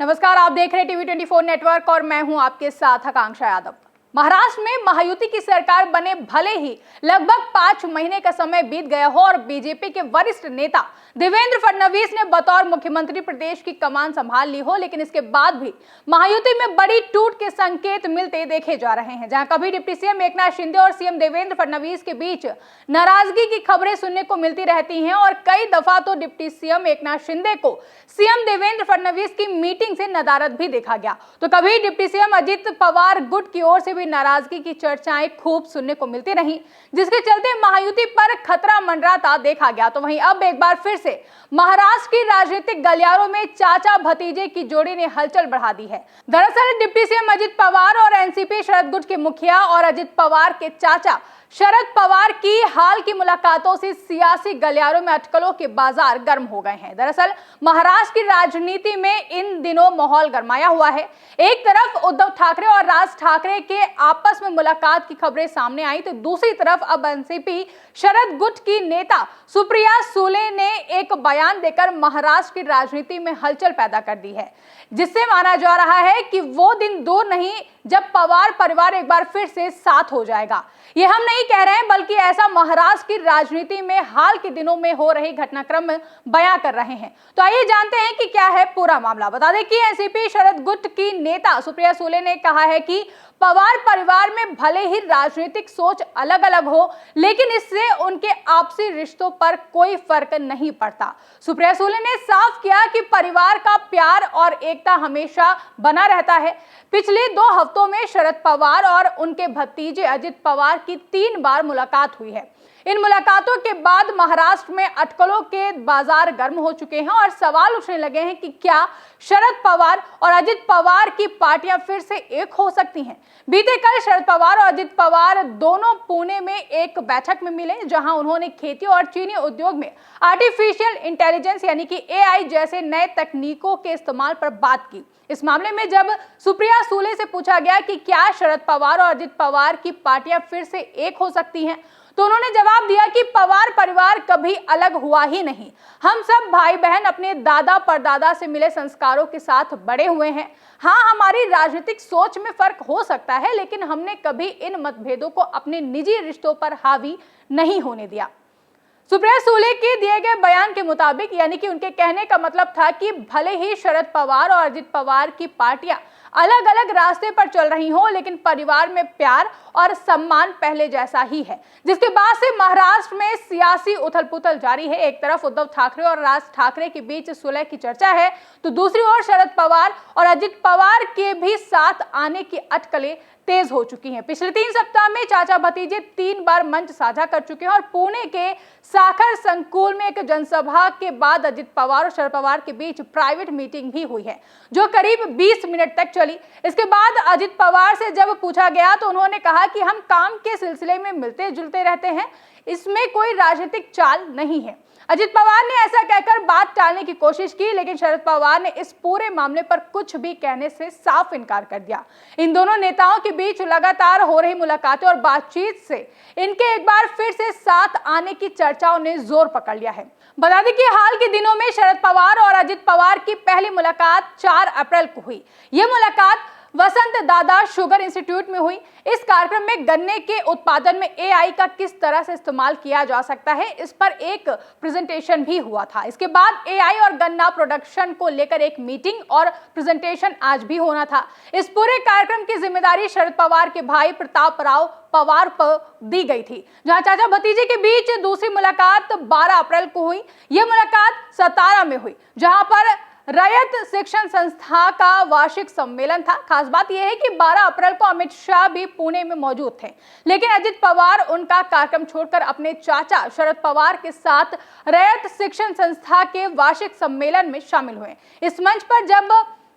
नमस्कार, आप देख रहे हैं टीवी 24 नेटवर्क और मैं हूं आपके साथ आकांक्षा यादव। महाराष्ट्र में महायुति की सरकार बने भले ही लगभग 5 महीने का समय बीत गया हो और बीजेपी के वरिष्ठ नेता देवेंद्र फडणवीस ने बतौर मुख्यमंत्री प्रदेश की कमान संभाल ली हो, लेकिन इसके बाद भी महायुति में बड़ी टूट के संकेत मिलते देखे जा रहे हैं। जहां कभी डिप्टी सीएम एकनाथ शिंदे और सीएम देवेंद्र फडणवीस के बीच नाराजगी की खबरें सुनने को मिलती रहती हैं और कई दफा तो डिप्टी सीएम एकनाथ शिंदे को सीएम देवेंद्र फडणवीस की मीटिंग से नदारद भी देखा गया, तो कभी डिप्टी सीएम अजित पवार गुट की ओर से भी नाराजगी की चर्चाएं खूब सुनने को मिलती रही, जिसके चलते महायुति पर खतरा मंडराता देखा गया। तो वहीं अब एक बार फिर से महाराष्ट्र की राजनीतिक गलियारों में चाचा भतीजे की जोड़ी ने हलचल बढ़ा दी है। दरअसल डिप्टी सीएम अजित पवार और एनसीपी शरद गुट के मुखिया और अजित पवार के चाचा शरद पवार की हाल की मुलाकातों से सियासी गलियारों में अटकलों के बाजार गर्म हो गए हैं। दरअसल महाराष्ट्र की राजनीति में इन दिनों माहौल गरमाया हुआ है। एक तरफ उद्धव ठाकरे और राज ठाकरे के आपस में मुलाकात की खबरें सामने आई, तो दूसरी तरफ अब एनसीपी शरद गुट की नेता सुप्रिया सुले ने एक बयान देकर महाराष्ट्र की राजनीति में हलचल पैदा कर दी है, जिससे माना जा रहा है कि वो दिन दूर नहीं जब पवार परिवार एक बार फिर से साथ हो जाएगा। ये हम नहीं कह रहे हैं, बल्कि ऐसा महाराष्ट्र की राजनीति में हाल के दिनों में हो रही घटनाक्रम बयां कर रहे हैं। तो आइए जानते हैं कि क्या है पूरा मामला। बता दें कि एनसीपी शरद गुट की नेता सुप्रिया सुले ने कहा है कि पवार परिवार में भले ही राजनीतिक सोच अलग अलग हो, लेकिन इससे उनके आपसी रिश्तों पर कोई फर्क नहीं पड़ता। सुप्रिया सुले ने साफ किया कि परिवार का प्यार और एकता हमेशा बना रहता है। पिछले 2 हफ्तों में शरद पवार और उनके भतीजे अजित पवार की 3 बार मुलाकात हुई है। इन मुलाकातों के बाद महाराष्ट्र में अटकलों के बाजार गर्म हो चुके हैं और सवाल उठने लगे हैं कि क्या शरद पवार और अजित पवार की पार्टियां फिर से एक हो सकती हैं। बीते कल शरद पवार और अजित पवार दोनों पुणे में एक बैठक में मिले, जहां उन्होंने खेती और चीनी उद्योग में आर्टिफिशियल इंटेलिजेंस यानी कि एआई जैसे नए तकनीकों के इस्तेमाल पर बात की। इस मामले में जब सुप्रिया सुले से पूछा गया कि क्या शरद पवार और अजित पवार की पार्टियां फिर से एक हो सकती हैं, तो उन्होंने जवाब दिया कि पवार परिवार कभी अलग हुआ ही नहीं। हम सब भाई बहन अपने दादा परदादा से मिले संस्कारों के साथ बड़े हुए हैं। हाँ, हमारी राजनीतिक सोच में फर्क हो सकता है, लेकिन हमने कभी इन मतभेदों को अपने निजी रिश्तों पर हावी नहीं होने दिया। सुप्रिया सुले के दिए गए बयान के मुताबिक, यानी कि उनके कहने का मतलब था कि भले ही शरद पवार और अजित पवार की पार्टियां अलग अलग रास्ते पर चल रही हो, लेकिन परिवार में प्यार और सम्मान पहले जैसा ही है। जिसके बाद से महाराष्ट्र में सियासी उथल-पुथल जारी है। एक तरफ उद्धव ठाकरे और राज ठाकरे के बीच सुलह की चर्चा है, तो दूसरी ओर शरद पवार और अजित पवार के भी साथ आने की अटकलें तेज हो चुकी हैं। पिछले 3 सप्ताह में चाचा भतीजे 3 बार मंच साझा कर चुके हैं और पुणे के साखर संकुल में एक जनसभा के बाद अजित पवार और शरद पवार के बीच प्राइवेट मीटिंग भी हुई है, जो करीब 20 मिनट तक चली। इसके बाद अजित पवार से जब पूछा गया तो उन्होंने कहा कि हम काम के सिलसिले में मिलते जुलते रहते हैं, इसमें कोई राजनीतिक चाल नहीं है। अजित पवार ने ऐसा कहकर बात टालने की कोशिश की, लेकिन शरद पवार ने इस पूरे मामले पर कुछ भी कहने से साफ इनकार कर दिया। इन दोनों नेताओं के बीच लगातार हो रही मुलाकातें और बातचीत से इनके एक बार फिर से साथ आने की चर्चाओं ने जोर पकड़ लिया है। बता दें कि हाल के दिनों में शरद पवार और अजित पवार की पहली मुलाकात 4 अप्रैल को हुई। यह मुलाकात वसंत दादा शुगर इंस्टीट्यूट में हुई। इस कार्यक्रम में गन्ने के उत्पादन में एआई का किस तरह से इस्तेमाल किया जा सकता है, इस पर एक प्रेजेंटेशन भी हुआ था। इसके बाद एआई और गन्ना प्रोडक्शन को लेकर एक मीटिंग और प्रेजेंटेशन आज भी होना था। इस पूरे कार्यक्रम की जिम्मेदारी शरद पवार के भाई प्रताप राव पवार पर दी गई थी। जहां चाचा भतीजे के बीच दूसरी मुलाकात 12 अप्रैल को हुई। यह मुलाकात सतारा में हुई, जहां पर रैयत शिक्षण संस्था का वार्षिक सम्मेलन था। खास बात यह है कि 12 अप्रैल को अमित शाह भी पुणे में मौजूद थे, लेकिन अजित पवार उनका कार्यक्रम छोड़कर अपने चाचा शरद पवार के साथ रैयत शिक्षण संस्था के वार्षिक सम्मेलन में शामिल हुए। इस मंच पर जब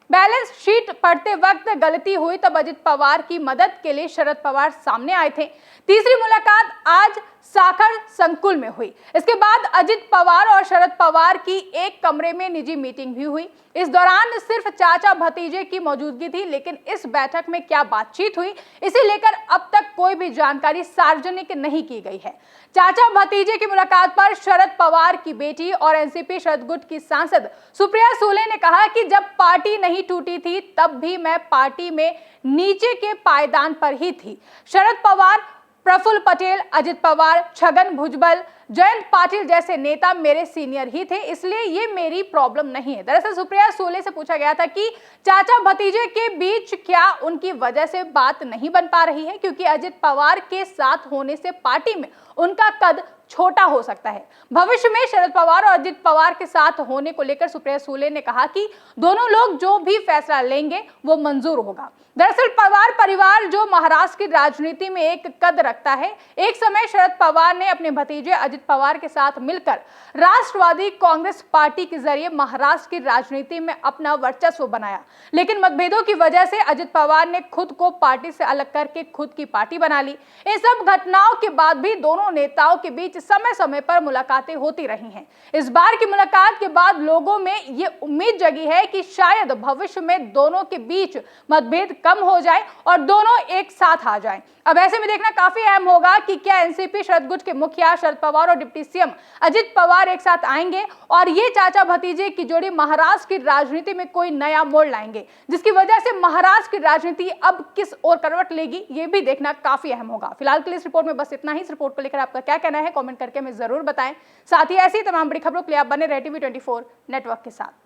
बैलेंस शीट पढ़ते वक्त गलती हुई, तब अजित पवार की मदद के लिए शरद पवार सामने आए थे। तीसरी मुलाकात आज साखर संकुल में हुई। इसके बाद अजित पवार और शरद पवार की एक कमरे में निजी मीटिंग भी हुई। इस दौरान सिर्फ चाचा भतीजे की मौजूदगी थी, लेकिन इस बैठक में क्या बातचीत हुई इसे लेकर अब तक कोई भी जानकारी सार्वजनिक नहीं की गई है। चाचा भतीजे की मुलाकात पर शरद पवार की बेटी और एनसीपी शरद गुट की सांसद सुप्रिया सुले ने कहा कि जब पार्टी नहीं टूटी थी तब भी मैं पार्टी में नीचे के पायदान पर ही थी। शरद पवार, प्रफुल्ल पटेल, अजित पवार, छगन भुजबल, जयंत पाटिल जैसे नेता मेरे सीनियर ही थे, इसलिए ये मेरी प्रॉब्लम नहीं है। दरअसल सुप्रिया सुले से पूछा गया था कि चाचा भतीजे के बीच क्या उनकी वजह से बात नहीं बन पा रही है, क्योंकि अजित पवार के साथ होने से पार्टी में उनका कद छोटा हो सकता है। भविष्य में शरद पवार और अजित पवार के साथ होने को लेकर सुप्रिया सुले ने कहा कि दोनों लोग जो भी फैसला लेंगे वो मंजूर होगा। दरअसल पवार परिवार जो महाराष्ट्र की राजनीति में एक कद रखता है, एक समय शरद पवार ने अपने भतीजे अजित पवार के साथ मिलकर राष्ट्रवादी कांग्रेस पार्टी के जरिए महाराष्ट्र की राजनीति में अपना वर्चस्व बनाया, लेकिन मतभेदों की वजह से अजित पवार ने खुद को पार्टी से अलग करके खुद की पार्टी बना ली। इन सब घटनाओं के बाद भी दोनों नेताओं के बीच समय समय पर मुलाकातें होती रही हैं। इस बार की मुलाकात के बाद लोगों में ये उम्मीद जगी है कि शायद भविष्य में दोनों के बीच मतभेद कम हो जाए और दोनों एक साथ आ जाएं। अब ऐसे में देखना काफी अहम होगा कि क्या एनसीपी शरद गुट के मुखिया शरद पवार और डिप्टी सीएम अजित पवार एक साथ आएंगे और ये चाचा भतीजे की जोड़ी महाराष्ट्र की राजनीति में कोई नया मोड़ लाएंगे, जिसकी वजह से महाराष्ट्र की राजनीति अब किस ओर करवट लेगी, ये भी देखना काफी अहम होगा। फिलहाल के लिए इस रिपोर्ट में बस इतना ही। इस रिपोर्ट को लेकर आपका क्या कहना है कमेंट करके हमें जरूर बताएं। साथ ही ऐसी तमाम बड़ी खबरों के लिए आप बने रहे टीवी 24 नेटवर्क के साथ।